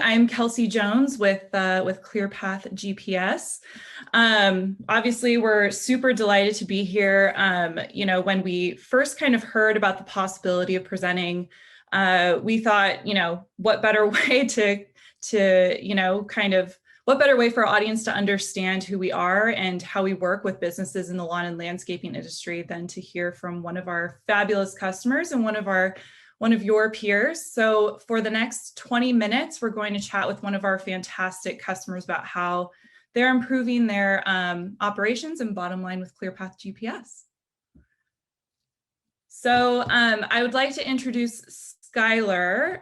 I'm Kelsey Jones with Clearpath GPS. Obviously, we're super delighted to be here. When we first kind of heard about the possibility of presenting, we thought, what better way what better way for our audience to understand who we are and how we work with businesses in the lawn and landscaping industry than to hear from one of our fabulous customers and one of your peers. So for the next 20 minutes, we're going to chat with one of our fantastic customers about how they're improving their operations and bottom line with Clearpath GPS. So I would like to introduce Skylar.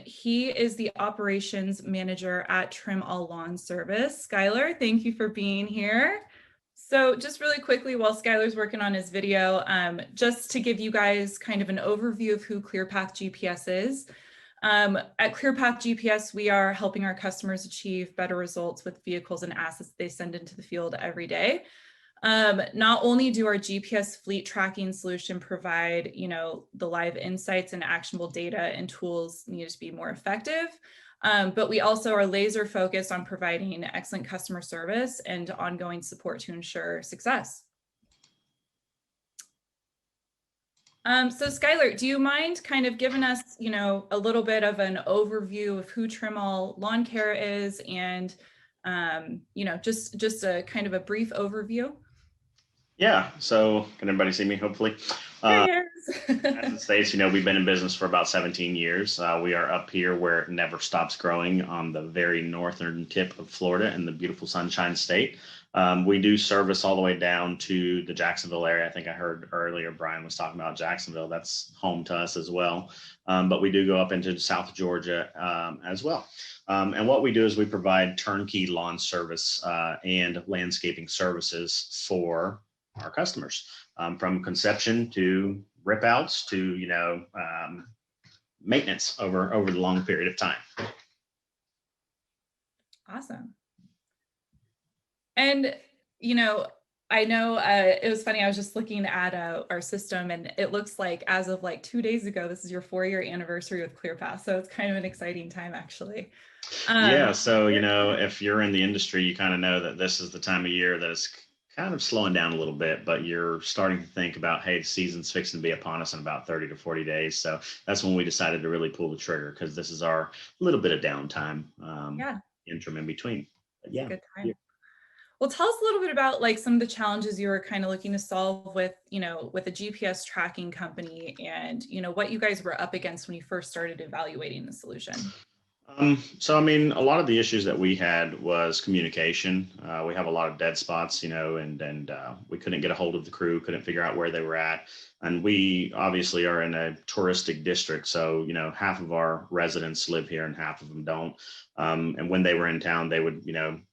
He is the operations manager at Trim All Lawn Service. Skylar, thank you for being here. So just really quickly, while Skylar's working on his video, just to give you guys kind of an overview of who Clearpath GPS is. At Clearpath GPS, we are helping our customers achieve better results with vehicles and assets they send into the field every day. Not only do our GPS fleet tracking solution provide, the live insights and actionable data and tools needed to be more effective, but we also are laser focused on providing excellent customer service and ongoing support to ensure success. So Skylar, do you mind kind of giving us, a little bit of an overview of who Trim All Lawn Care is and, just a kind of a brief overview? Yeah, so can everybody see me, hopefully? Yes. As it states, we've been in business for about 17 years. We are up here where it never stops growing on the very northern tip of Florida in the beautiful Sunshine State. We do service all the way down to the Jacksonville area. I think I heard earlier Brian was talking about Jacksonville. That's home to us as well. But we do go up into South Georgia as well. And what we do is we provide turnkey lawn service and landscaping services for our customers, from conception to rip outs to maintenance over the long period of time. Awesome. And I know it was funny, I was just looking at our system and it looks like as of like 2 days ago, this is your 4-year anniversary with Clearpath. So it's kind of an exciting time, actually. Yeah, so if you're in the industry, you kind of know that this is the time of year that it's kind of slowing down a little bit, but you're starting to think about, hey, the season's fixing to be upon us in about 30 to 40 days. So that's when we decided to really pull the trigger, because this is our little bit of downtime interim in between. But yeah, good time. Well, tell us a little bit about like some of the challenges you were kind of looking to solve with, with a GPS tracking company and, what you guys were up against when you first started evaluating the solution. So, I mean, a lot of the issues that we had was communication. We have a lot of dead spots, and we couldn't get a hold of the crew, couldn't figure out where they were at. And we obviously are in a touristic district. So, half of our residents live here and half of them don't. And when they were in town, they would,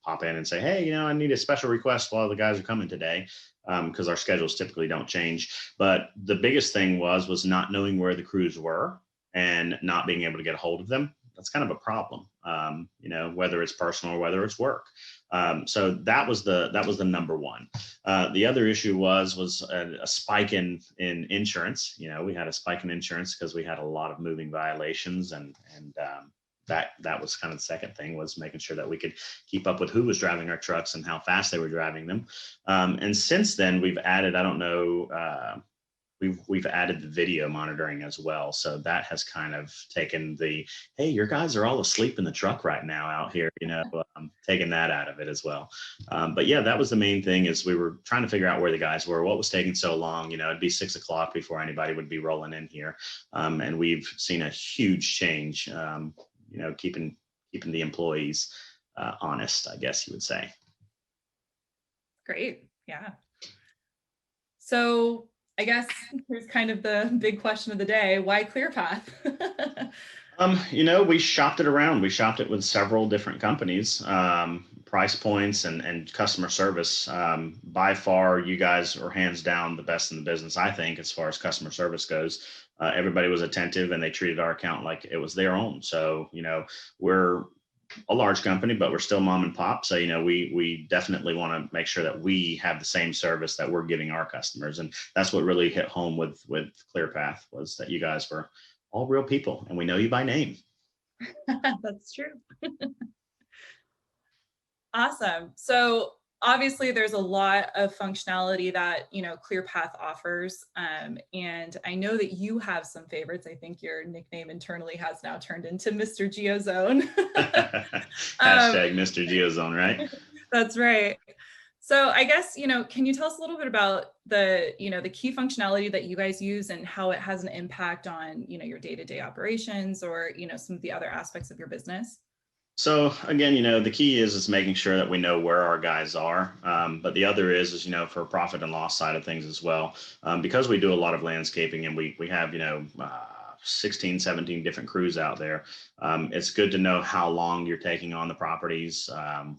pop in and say, hey, I need a special request while the guys are coming today, because our schedules typically don't change. But the biggest thing was not knowing where the crews were and not being able to get a hold of them. That's kind of a problem, whether it's personal or whether it's work. So that was the number one. The other issue was a spike in insurance. We had a spike in insurance because we had a lot of moving violations, and that was kind of the second thing, was making sure that we could keep up with who was driving our trucks and how fast they were driving them. And since then, we've added, we've added the video monitoring as well. So that has kind of taken the, hey, your guys are all asleep in the truck right now out here, taking that out of it as well. But yeah, that was the main thing, is we were trying to figure out where the guys were, what was taking so long. It'd be 6 o'clock before anybody would be rolling in here. And we've seen a huge change, keeping the employees honest, I guess you would say. Great. Yeah. So I guess here's kind of the big question of the day. Why Clearpath? We shopped it around. We shopped it with several different companies, price points and customer service. By far, you guys are hands down the best in the business, I think, as far as customer service goes. Everybody was attentive and they treated our account like it was their own. So, we're a large company, but we're still mom and pop. So, we definitely want to make sure that we have the same service that we're giving our customers. And that's what really hit home with Clearpath, was that you guys were all real people and we know you by name. That's true. Awesome. So obviously there's a lot of functionality that, ClearPath offers. And I know that you have some favorites. I think your nickname internally has now turned into Mr. Geozone. um, Hashtag Mr. Geozone, right? that's right. So I guess, can you tell us a little bit about the key functionality that you guys use and how it has an impact on, your day-to-day operations or, some of the other aspects of your business? So again, the key is making sure that we know where our guys are. But the other is for profit and loss side of things as well. Because we do a lot of landscaping and we have 16, 17 different crews out there. It's good to know how long you're taking on the properties,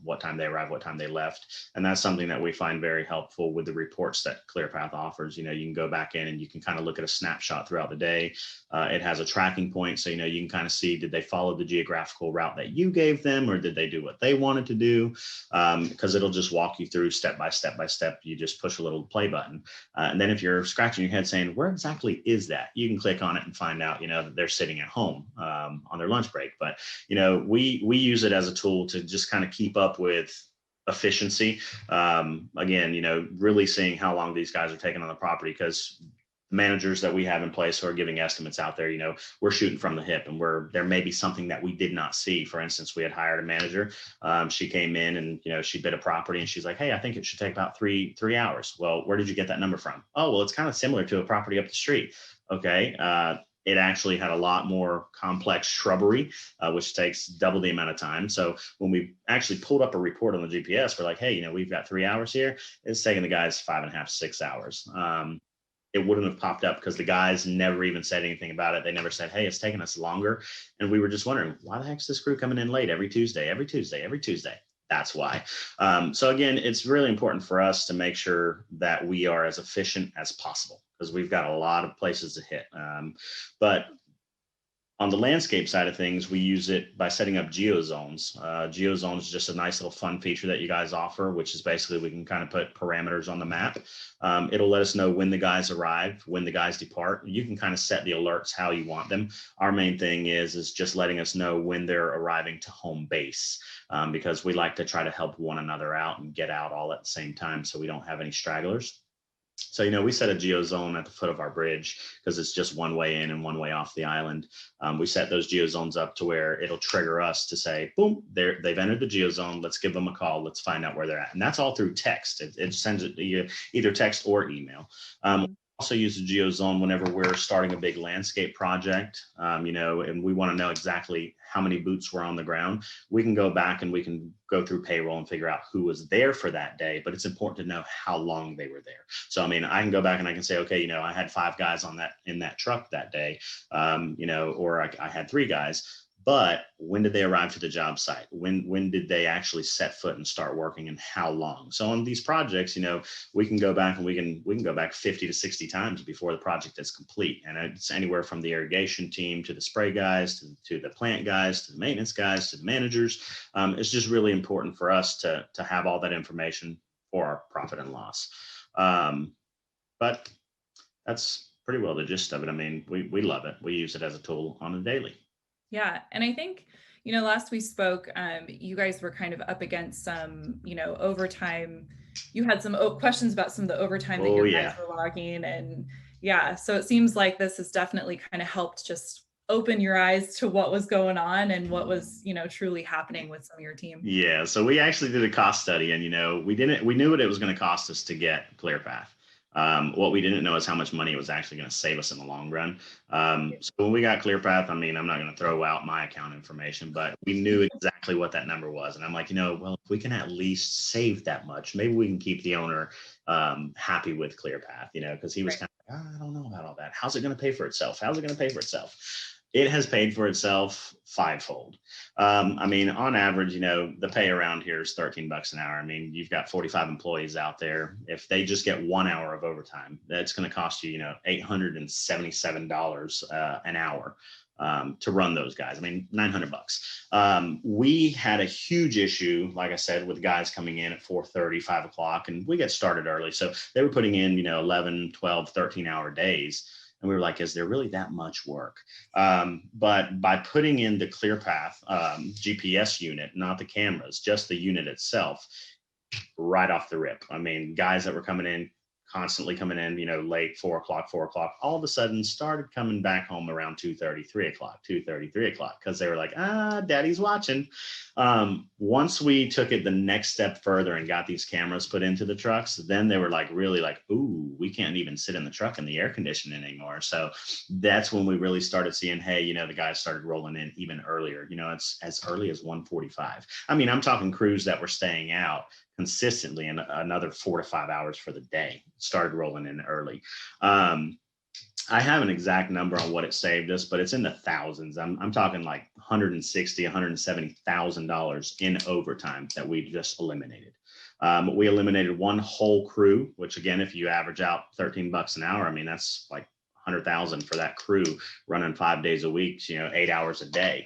what time they arrived, what time they left. And that's something that we find very helpful with the reports that ClearPath offers. You can go back in and you can kind of look at a snapshot throughout the day. It has a tracking point. So, you can kind of see, did they follow the geographical route that you gave them, or did they do what they wanted to do? Because it'll just walk you through step by step by step. You just push a little play button. And then if you're scratching your head saying, where exactly is that? You can click on it and find out, that they're sitting at home on their lunch break. But, we use it as a tool to just kind of keep up with efficiency. Again, really seeing how long these guys are taking on the property, because managers that we have in place who are giving estimates out there, we're shooting from the hip, and there may be something that we did not see. For instance, we had hired a manager. She came in and, she bid a property and she's like, hey, I think it should take about three hours. Well, where did you get that number from? Oh, well, it's kind of similar to a property up the street. Okay. It actually had a lot more complex shrubbery, which takes double the amount of time. So when we actually pulled up a report on the GPS, we're like, hey, we've got 3 hours here. It's taking the guys 5.5, 6 hours. It wouldn't have popped up because the guys never even said anything about it. They never said, hey, it's taking us longer. And we were just wondering, why the heck's this crew coming in late every Tuesday? That's why. So again, it's really important for us to make sure that we are as efficient as possible, because we've got a lot of places to hit. But on the landscape side of things, we use it by setting up geozones. Geozones is just a nice little fun feature that you guys offer, which is basically we can kind of put parameters on the map. It'll let us know when the guys arrive, when the guys depart. You can kind of set the alerts how you want them. Our main thing is just letting us know when they're arriving to home base, because we like to try to help one another out and get out all at the same time so we don't have any stragglers. So, we set a geozone at the foot of our bridge because it's just one way in and one way off the island. We set those geozones up to where it'll trigger us to say, boom, they've entered the geozone. Let's give them a call. Let's find out where they're at. And that's all through text. It sends it to you, either text or email. Also use the geozone whenever we're starting a big landscape project, and we want to know exactly how many boots were on the ground. We can go back and we can go through payroll and figure out who was there for that day, but it's important to know how long they were there. So, I can go back and I can say, okay, I had 5 guys in that truck that day, or I had 3 guys. But when did they arrive to the job site? When did they actually set foot and start working, and how long? So on these projects, we can go back and we can go back 50 to 60 times before the project is complete. And it's anywhere from the irrigation team to the spray guys to the plant guys to the maintenance guys to the managers. It's just really important for us to have all that information for our profit and loss. But that's pretty well the gist of it. We love it. We use it as a tool on a daily. Yeah. And I think, last we spoke, you guys were kind of up against some, overtime. You had some questions about some of the overtime that your guys were logging. And yeah, so it seems like this has definitely kind of helped just open your eyes to what was going on and what was, truly happening with some of your team. Yeah. So we actually did a cost study, and, we knew what it was going to cost us to get ClearPath. What we didn't know is how much money it was actually going to save us in the long run. So when we got ClearPath, I'm not going to throw out my account information, but we knew exactly what that number was. And I'm like, well, if we can at least save that much, maybe we can keep the owner happy with ClearPath, because he was kind of like, I don't know about all that. How's it going to pay for itself? It has paid for itself 5-fold. On average, the pay around here is $13 an hour. You've got 45 employees out there. If they just get 1 hour of overtime, that's going to cost you, $877 an hour to run those guys. $900. We had a huge issue, like I said, with guys coming in at 4:30, 5 o'clock, and we get started early. So they were putting in, 11, 12, 13-hour days. And we were like, is there really that much work? But by putting in the ClearPath GPS unit, not the cameras, just the unit itself, right off the rip. I mean, guys that were constantly coming in, late 4 o'clock, all of a sudden started coming back home around 2:30, 3 o'clock, 2:30, 3 o'clock, because they were like, daddy's watching. Once we took it the next step further and got these cameras put into the trucks, then they were like, really like, ooh, we can't even sit in the truck in the air conditioning anymore. So that's when we really started seeing, hey, the guys started rolling in even earlier. It's as early as 1:45. I mean, I'm talking crews that were staying out consistently and another 4 to 5 hours for the day started rolling in early. I have an exact number on what it saved us, but it's in the thousands. I'm talking like $160,000, $170,000 in overtime that we just eliminated. We eliminated one whole crew, which again, if you average out $13 an hour, I mean, that's like 100,000 for that crew running 5 days a week, 8 hours a day,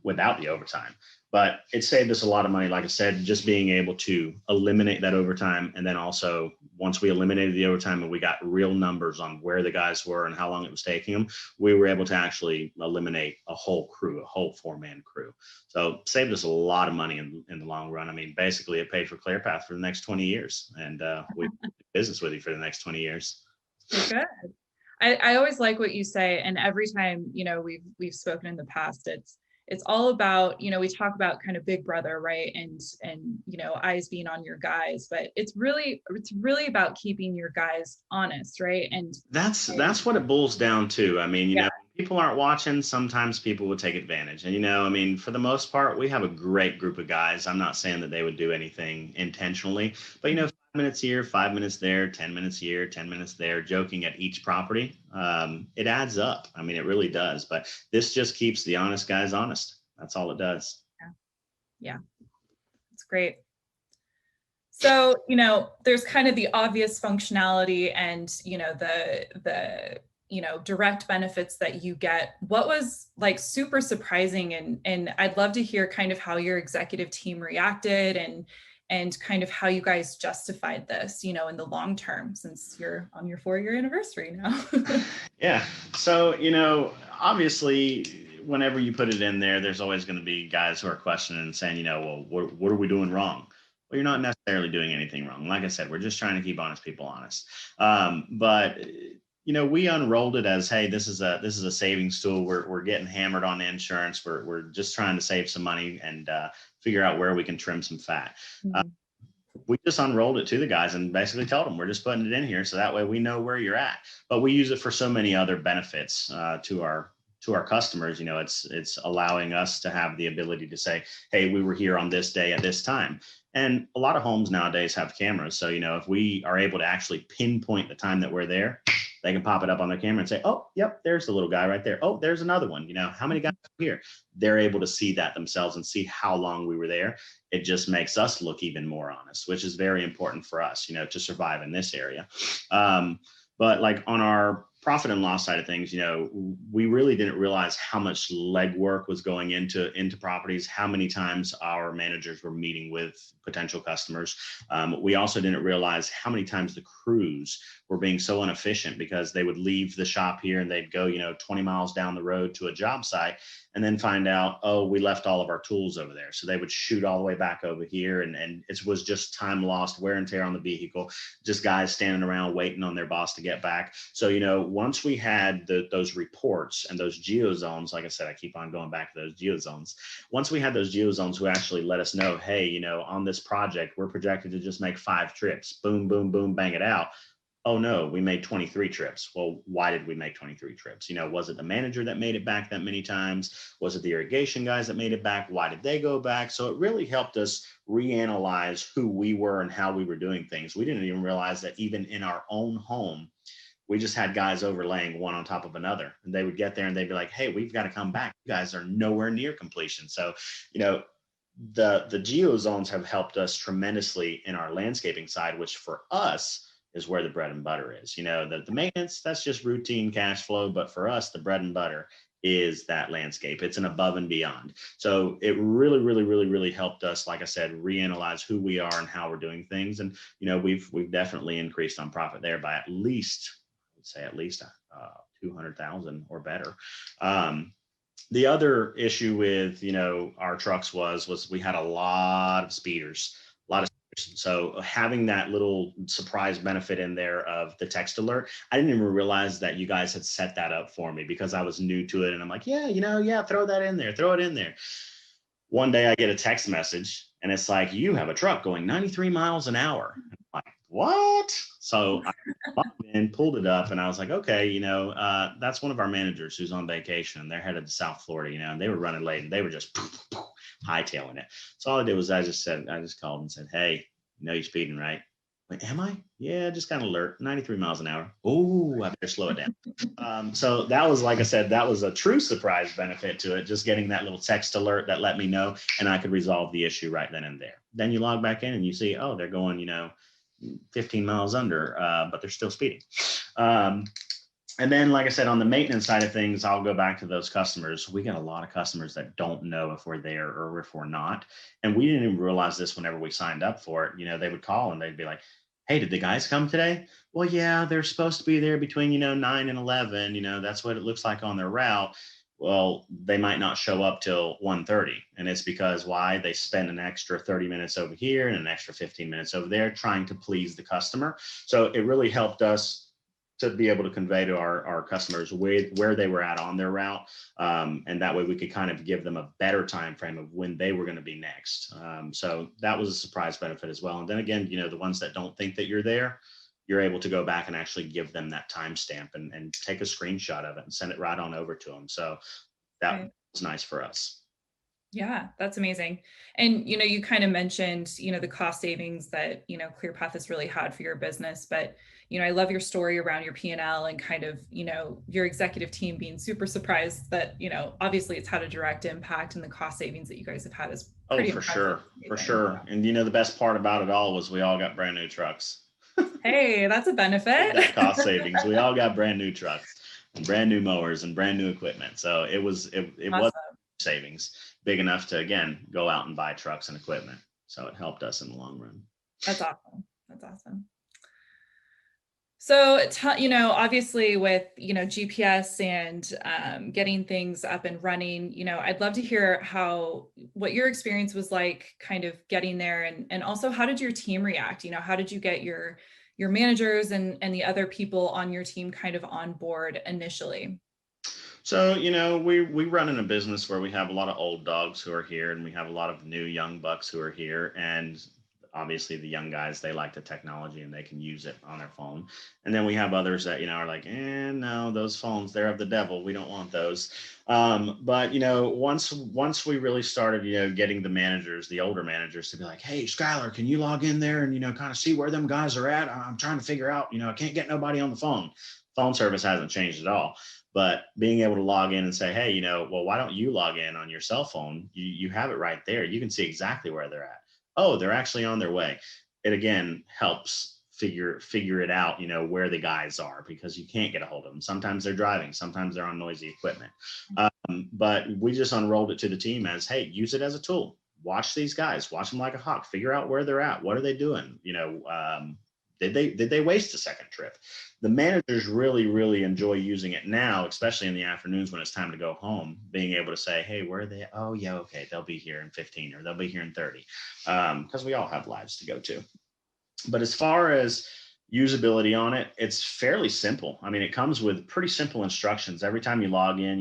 without the overtime. But it saved us a lot of money, like I said, just being able to eliminate that overtime. And then also, once we eliminated the overtime and we got real numbers on where the guys were and how long it was taking them, we were able to actually eliminate a whole crew, a whole 4-man crew. So saved us a lot of money in the long run. I mean, basically it paid for ClearPath for the next 20 years. And we do business with you for the next 20 years. Good. I always like what you say. And every time, we've spoken in the past, it's all about, we talk about kind of big brother, right? And eyes being on your guys, but it's really about keeping your guys honest, right? And that's what it boils down to. I mean, people aren't watching, sometimes people would take advantage. And, I mean, for the most part, we have a great group of guys. I'm not saying that they would do anything intentionally, but, 5 minutes here, 5 minutes there, 10 minutes here, 10 minutes there, joking at each property. It adds up. I mean, it really does. But this just keeps the honest guys honest. That's all it does. Yeah. It's great. So, there's kind of the obvious functionality and, the direct benefits that you get. What was like super surprising, and I'd love to hear kind of how your executive team reacted and kind of how you guys justified this, in the long term, since you're on your 4-year anniversary now. Yeah. So, obviously, whenever you put it in there, there's always going to be guys who are questioning and saying, well, what are we doing wrong? Well, you're not necessarily doing anything wrong. Like I said, we're just trying to keep honest people honest. But we unrolled it as, hey, this is a savings tool. We're getting hammered on insurance. We're just trying to save some money and figure out where we can trim some fat. Mm-hmm. We just unrolled it to the guys and basically told them, we're just putting it in here so that way we know where you're at. But we use it for so many other benefits to our customers. It's allowing us to have the ability to say, hey, we were here on this day at this time. And a lot of homes nowadays have cameras. So, if we are able to actually pinpoint the time that we're there, they can pop it up on their camera and say, oh, yep, there's the little guy right there. Oh, there's another one. How many guys are here? They're able to see that themselves and see how long we were there. It just makes us look even more honest, which is very important for us, to survive in this area. But like on our profit and loss side of things, we really didn't realize how much legwork was going into properties, how many times our managers were meeting with potential customers. We also didn't realize how many times the crews were being so inefficient because they would leave the shop here and they'd go, 20 miles down the road to a job site and then find out, oh, we left all of our tools over there. So they would shoot all the way back over here. And it was just time lost, wear and tear on the vehicle, just guys standing around waiting on their boss to get back. So, once we had those reports and those geozones, like I said, I keep on going back to those geozones. Once we had those geozones who actually let us know, hey, on this project, we're projected to just make 5 trips, boom, boom, boom, bang it out. Oh no, we made 23 trips. Well, why did we make 23 trips? Was it the manager that made it back that many times? Was it the irrigation guys that made it back? Why did they go back? So it really helped us reanalyze who we were and how we were doing things. We didn't even realize that even in our own home, we just had guys overlaying one on top of another. And they would get there and they'd be like, hey, we've got to come back. You guys are nowhere near completion. So, the geozones have helped us tremendously in our landscaping side, which for us is where the bread and butter is. The maintenance, that's just routine cash flow. But for us, the bread and butter is that landscape. It's an above and beyond. So it really, really, really, really helped us, like I said, reanalyze who we are and how we're doing things. And, we've definitely increased on profit there by at least 200,000 or better. The other issue with, our trucks was we had a lot of speeders, a lot of speeders. So having that little surprise benefit in there of the text alert, I didn't even realize that you guys had set that up for me because I was new to it. And I'm like, yeah, throw that in there, throw it in there. One day I get a text message and it's like, you have a truck going 93 miles an hour. I'm like, what? So I logged in, pulled it up, and I was like, okay, that's one of our managers who's on vacation. They're headed to South Florida, and they were running late and they were just hightailing it. So all I did was I just called and said, hey, you're speeding, right? Like, am I? Yeah, just kind of alert, 93 miles an hour. Oh, I better slow it down. So that was, like I said, that was a true surprise benefit to it, just getting that little text alert that let me know, and I could resolve the issue right then and there. Then you log back in and you see, oh, they're going, 15 miles under, but they're still speeding. And then, like I said, on the maintenance side of things, I'll go back to those customers. We get a lot of customers that don't know if we're there or if we're not. And we didn't even realize this whenever we signed up for it. They would call and they'd be like, hey, did the guys come today? Well, yeah, they're supposed to be there between, 9 and 11. That's what it looks like on their route. Well, they might not show up till 1:30. And it's because why? They spend an extra 30 minutes over here and an extra 15 minutes over there trying to please the customer. So it really helped us to be able to convey to our customers where they were at on their route. And that way we could kind of give them a better time frame of when they were going to be next. So that was a surprise benefit as well. And then again, the ones that don't think that you're there, you're able to go back and actually give them that timestamp and take a screenshot of it and send it right on over to them. So that was nice for us. Yeah, that's amazing. And, you kind of mentioned, the cost savings that, ClearPath has really had for your business, but, I love your story around your P&L and kind of, your executive team being super surprised that, obviously it's had a direct impact, and the cost savings that you guys have had is pretty impressive. For sure. And the best part about it all was we all got brand new trucks. Hey, that's a benefit. That cost savings. We all got brand new trucks and brand new mowers and brand new equipment. So it was savings big enough to, again, go out and buy trucks and equipment. So it helped us in the long run. That's awesome. So, obviously with, GPS and getting things up and running, I'd love to hear what your experience was like kind of getting there, and also how did your team react? How did you get your managers and the other people on your team kind of on board initially? So, we run in a business where we have a lot of old dogs who are here, and we have a lot of new young bucks who are here. And obviously the young guys, they like the technology and they can use it on their phone. And then we have others that, are like, no, those phones, they're of the devil. We don't want those. But, once we really started, getting the managers, the older managers, to be like, hey, Skylar, can you log in there and, kind of see where them guys are at? I'm trying to figure out, I can't get nobody on the phone. Phone service hasn't changed at all. But being able to log in and say, hey, well, why don't you log in on your cell phone? You have it right there. You can see exactly where they're at. Oh, they're actually on their way. It again helps figure it out, where the guys are, because you can't get a hold of them. Sometimes they're driving, sometimes they're on noisy equipment. But we just unrolled it to the team as, hey, use it as a tool. Watch these guys, watch them like a hawk, figure out where they're at. What are they doing? Did they waste a second trip? The managers really, really enjoy using it now, especially in the afternoons when it's time to go home, being able to say, hey, where are they? Oh, yeah, okay, they'll be here in 15 or they'll be here in 30, because we all have lives to go to. But as far as usability on it, it's fairly simple. I mean, it comes with pretty simple instructions. Every time you log in,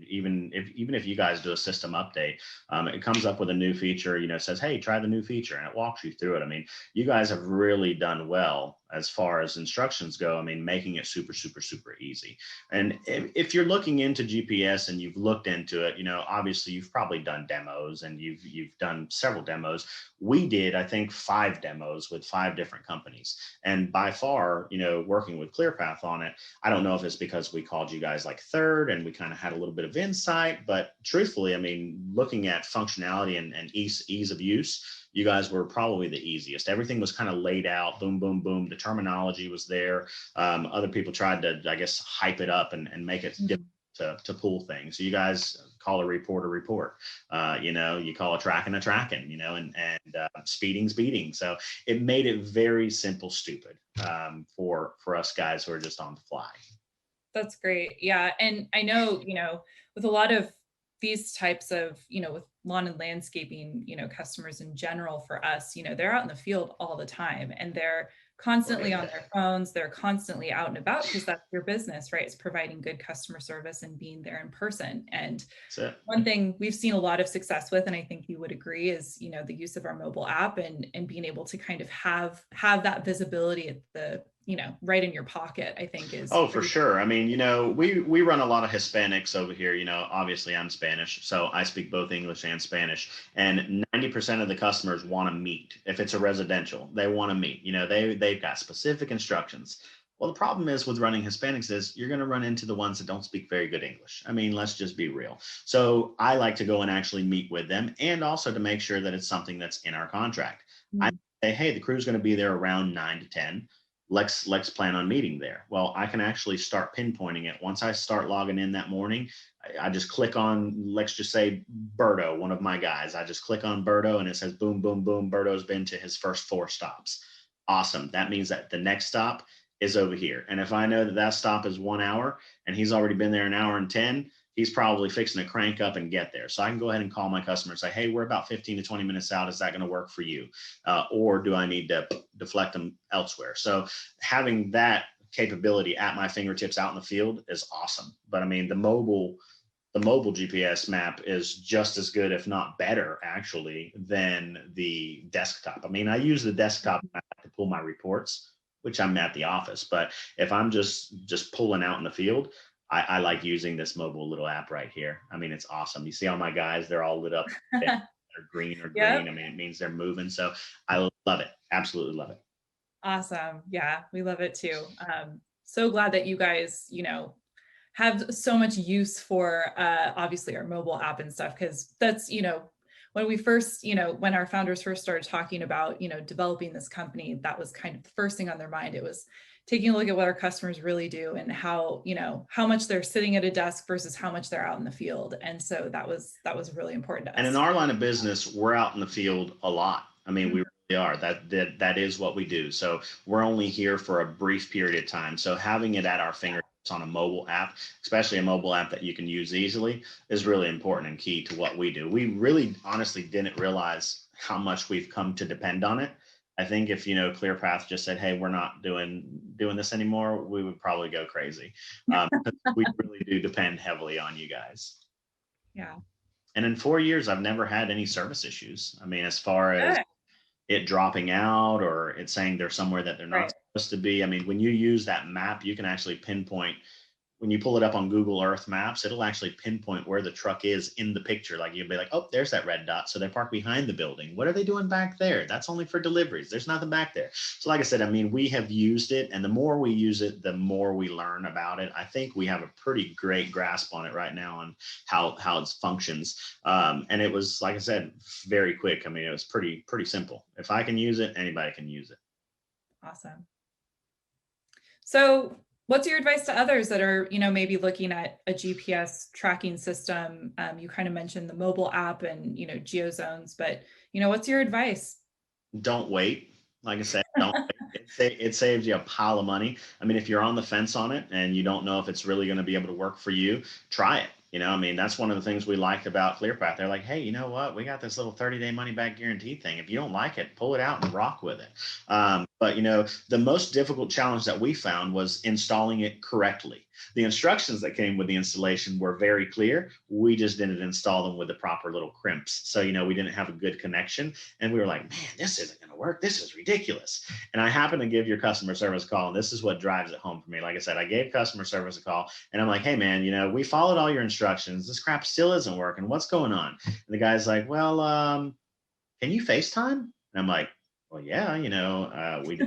even if you guys do a system update, it comes up with a new feature, says, hey, try the new feature, and it walks you through it. I mean, you guys have really done well as far as instructions go. I mean, making it super, super, super easy. And if you're looking into GPS and you've looked into it, obviously you've probably done demos and you've done several demos. We did, I think, 5 demos with 5 different companies. And by far, working with ClearPath on it, I don't know if it's because we called you guys like third and we kind of had a little bit of insight, but truthfully, I mean, looking at functionality and ease of use, you guys were probably the easiest. Everything was kind of laid out, boom, boom, boom. The terminology was there. Other people tried to, I guess, hype it up and make it difficult to pull things. So you guys call a report. You call a tracking, and speeding. So it made it very simple, stupid for us guys who are just on the fly. That's great. Yeah. And I know, with a lot of these types of, with lawn and landscaping, customers in general for us, they're out in the field all the time and they're constantly Right. on their phones. They're constantly out and about because that's your business, right? It's providing good customer service and being there in person. And That's it. one thing we've seen a lot of success with, and I think you would agree, is the use of our mobile app and being able to kind of have that visibility at the right in your pocket. I think is Oh, for pretty. sure. I mean, we run a lot of Hispanics over here. Obviously I'm Spanish, so I speak both English and Spanish. And 90% of the customers want to meet. If it's a residential, they want to meet. They've got specific instructions. Well, the problem is with running Hispanics is you're going to run into the ones that don't speak very good English. I mean, let's just be real. So I like to go and actually meet with them, and also to make sure that it's something that's in our contract. I Mm. say, hey, the crew's going to be there around 9 to 10. Let's plan on meeting there. Well, I can actually start pinpointing it. Once I start logging in that morning, I just click on, let's just say Berto, one of my guys. I just click on Berto and it says boom, boom, boom. Berto's been to his first 4 stops. Awesome. That means that the next stop is over here. And if I know that that stop is 1 hour and he's already been there an hour and 10, he's probably fixing to crank up and get there. So I can go ahead and call my customer and say, hey, we're about 15 to 20 minutes out. Is that going to work for you? Or do I need to deflect them elsewhere? So having that capability at my fingertips out in the field is awesome. But I mean, the mobile GPS map is just as good, if not better, actually, than the desktop. I mean, I use the desktop map to pull my reports, which I'm at the office. But if I'm just pulling out in the field, I like using this mobile little app right here. I mean, it's awesome. You see all my guys, they're all lit up. They're green or green. Yep. I mean, it means they're moving. So I love it. Absolutely love it. Awesome. Yeah, we love it too. So glad that you guys, have so much use for obviously our mobile app and stuff, because that's, when we first, when our founders first started talking about, developing this company, that was kind of the first thing on their mind. It was taking a look at what our customers really do and how, how much they're sitting at a desk versus how much they're out in the field. And so that was really important to And in us. our line of business, we're out in the field a lot. I mean, we really are. That is what we do. So we're only here for a brief period of time. So having it at our fingertips on a mobile app, especially a mobile app that you can use easily, is really important and key to what we do. We really honestly didn't realize how much we've come to depend on it. I think if ClearPath just said, "Hey, we're not doing this anymore," we would probably go crazy. We really do depend heavily on you guys. Yeah. And in 4 years, I've never had any service issues. I mean, as far as Good. it dropping out or it saying they're somewhere that they're not Right. supposed to be. I mean, when you use that map, you can actually pinpoint. When you pull it up on Google Earth Maps, it'll actually pinpoint where the truck is in the picture. Like you'll be like, oh, there's that red dot. So they're parked behind the building. What are they doing back there? That's only for deliveries. There's nothing back there. So like I said, I mean, we have used it, and the more we use it, the more we learn about it. I think we have a pretty great grasp on it right now on how it functions. And it was, like I said, very quick. I mean, it was pretty simple. If I can use it, anybody can use it. Awesome. So what's your advice to others that are, maybe looking at a GPS tracking system? You kind of mentioned the mobile app and, geozones, but, what's your advice? Don't wait. Like I said, don't wait. It saves you a pile of money. I mean, if you're on the fence on it and you don't know if it's really going to be able to work for you, try it. I mean, that's one of the things we liked about Clearpath. They're like, hey, you know what? We got this little 30-day money back guarantee thing. If you don't like it, pull it out and rock with it. But the most difficult challenge that we found was installing it correctly. The instructions that came with the installation were very clear. We just didn't install them with the proper little crimps. So, we didn't have a good connection. And we were like, man, this isn't going to work. This is ridiculous. And I happened to give your customer service a call. And this is what drives it home for me. Like I said, I gave customer service a call and I'm like, hey, man, we followed all your instructions. This crap still isn't working. What's going on? And the guy's like, well, can you FaceTime? And I'm like, well, yeah, we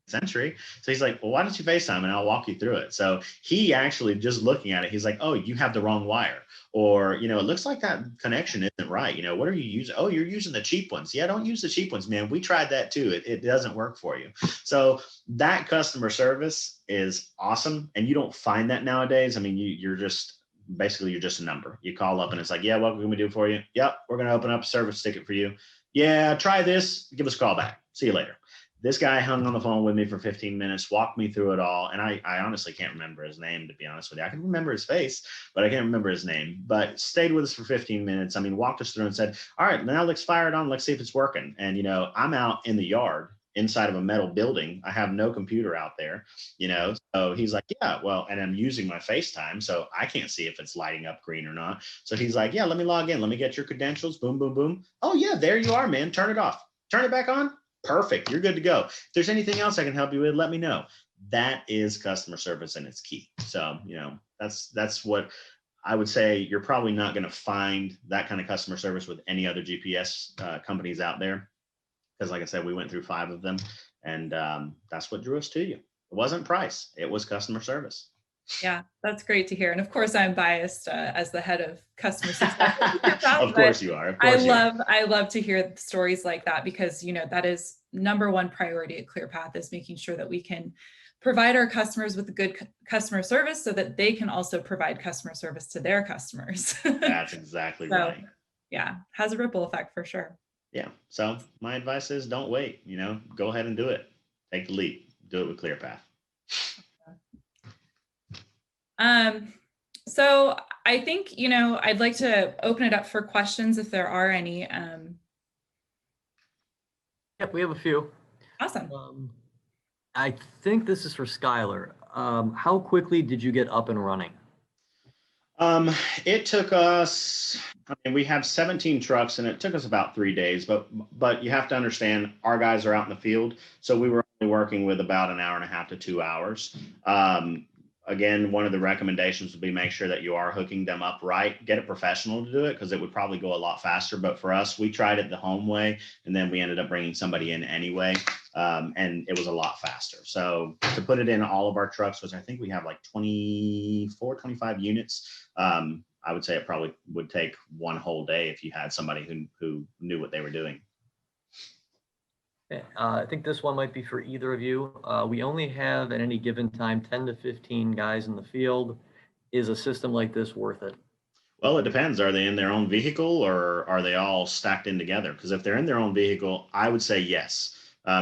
century. So he's like, well, why don't you FaceTime and I'll walk you through it. So he actually just looking at it, he's like, oh, you have the wrong wire. Or, it looks like that connection isn't right. What are you using? Oh, you're using the cheap ones. Yeah, don't use the cheap ones, man. We tried that too. It doesn't work for you. So that customer service is awesome. And you don't find that nowadays. I mean, you're just a number. You call up and it's like, yeah, what can we do for you? Yep, we're going to open up a service ticket for you. Yeah, try this. Give us a call back. See you later. This guy hung on the phone with me for 15 minutes, walked me through it all. And I honestly can't remember his name, to be honest with you. I can remember his face, but I can't remember his name. But stayed with us for 15 minutes. I mean, walked us through and said, all right, now let's fire it on. Let's see if it's working. And, you know, I'm out in the yard inside of a metal building. I have no computer out there, you know. So he's like, yeah, well, and I'm using my FaceTime, so I can't see if it's lighting up green or not. So he's like, yeah, let me log in. Let me get your credentials. Boom, boom, boom. Oh, yeah, there you are, man. Turn it off. Turn it back on. Perfect. You're good to go. If there's anything else I can help you with, let me know. That is customer service, and it's key. So, you know, that's what I would say. You're probably not going to find that kind of customer service with any other GPS companies out there. Because like I said, we went through 5 of them, and that's what drew us to you. It wasn't price, it was customer service. Yeah, that's great to hear. And of course, I'm biased as the head of customer success. Of course you are. Of course I love to hear stories like that, because, you know, that is #1 priority at ClearPath, is making sure that we can provide our customers with good customer service so that they can also provide customer service to their customers. That's exactly right. Yeah, has a ripple effect for sure. Yeah. So my advice is don't wait, you know, go ahead and do it. Take the leap, do it with ClearPath. So I think, you know, I'd like to open it up for questions if there are any. Yep, we have a few. Awesome. I think this is for Skylar. How quickly did you get up and running? It took us, I mean, we have 17 trucks and it took us about 3 days, but you have to understand our guys are out in the field. So we were only working with about an hour and a half to 2 hours. Again, one of the recommendations would be make sure that you are hooking them up right. Get a professional to do it, because it would probably go a lot faster. But for us, we tried it the home way, and then we ended up bringing somebody in anyway, and it was a lot faster. So to put it in all of our trucks, which I think we have like 24, 25 units, I would say it probably would take 1 whole day if you had somebody who knew what they were doing. I think this one might be for either of you. We only have at any given time 10 to 15 guys in the field. Is a system like this worth it? Well, it depends. Are they in their own vehicle, or are they all stacked in together? Because if they're in their own vehicle, I would say yes.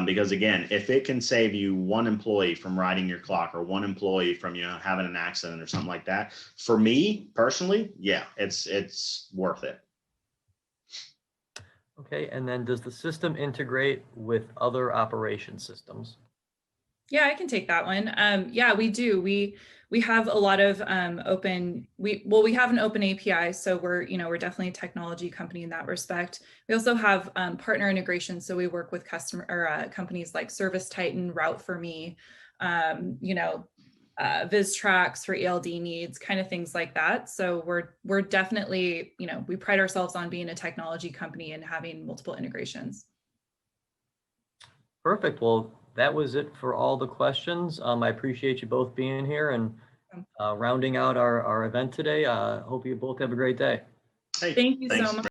Because again, if it can save you 1 employee from riding your clock, or 1 employee from, you know, having an accident or something like that, for me personally, yeah, it's worth it. Okay, and then does the system integrate with other operation systems? Yeah, I can take that one. Yeah, we do. We have a lot of we have an open API, so we're definitely a technology company in that respect. We also have partner integration, so we work with companies like Service Titan, Route for Me, VizTrax for ELD needs, kind of things like that. So we're definitely, we pride ourselves on being a technology company and having multiple integrations. Perfect. Well, that was it for all the questions. I appreciate you both being here and rounding out our event today. Hope you both have a great day. Hey, thank you thanks. so much.